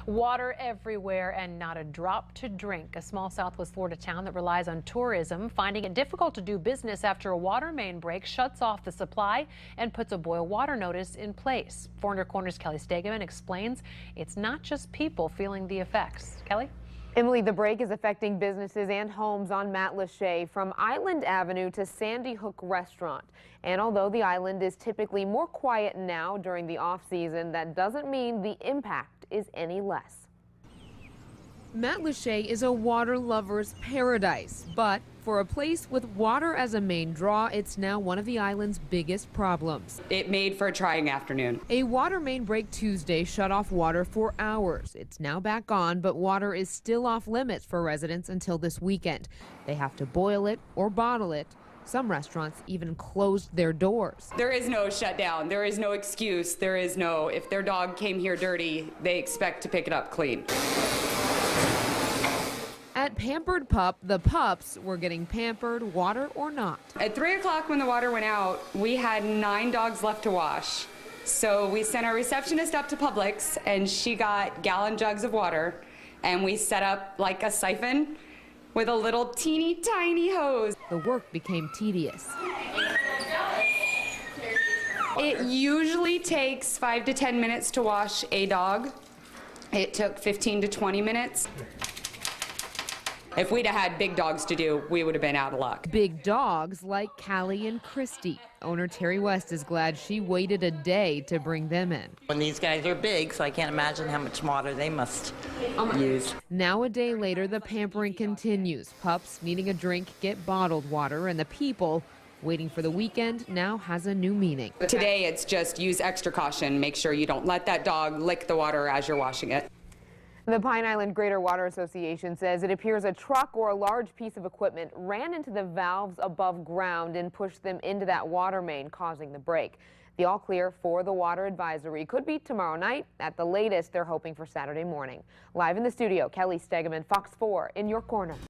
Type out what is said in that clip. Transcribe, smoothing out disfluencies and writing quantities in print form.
Water everywhere and not a drop to drink. A small Southwest Florida town that relies on tourism finding it difficult to do business after a water main break shuts off the supply and puts a boil water notice in place. 400 Corners' Kelly Stegeman explains it's not just people feeling the effects. Kelly? Emily, the break is affecting businesses and homes on Matlacha from Island Avenue to Sandy Hook Restaurant. And although the island is typically more quiet now during the off-season, that doesn't mean the impact is any less. Matlacha is a water lover's paradise, but for a place with water as a main draw, it's now one of the island's biggest problems. It made for a trying afternoon. A water main break Tuesday shut off water for hours. It's now back on, but water is still off limits for residents until this weekend. They have to boil it or bottle it. Some restaurants even closed their doors. There is no shutdown. There is no excuse. There is no, if their dog came here dirty, they expect to pick it up clean. At Pampered Pup, the pups were getting pampered, water or not. At 3 o'clock when the water went out, we had 9 dogs left to wash. So we sent our receptionist up to Publix and she got gallon jugs of water and we set up like a siphon with a little teeny tiny hose. The work became tedious. It usually takes 5 to 10 minutes to wash a dog. It took 15 to 20 minutes. If we'd have had big dogs to do, we would have been out of luck. Big dogs like Callie and Christy. Owner Terry West is glad she waited a day to bring them in. When these guys are big, so I can't imagine how much water they must use. Now a day later, the pampering continues. Pups needing a drink get bottled water, and the people waiting for the weekend now has a new meaning. Today it's just use extra caution. Make sure you don't let that dog lick the water as you're washing it. The Pine Island Greater Water Association says it appears a truck or a large piece of equipment ran into the valves above ground and pushed them into that water main, causing the break. The all clear for the water advisory could be tomorrow night. At the latest, they're hoping for Saturday morning. Live in the studio, Kelly Stegeman, Fox 4 in your corner.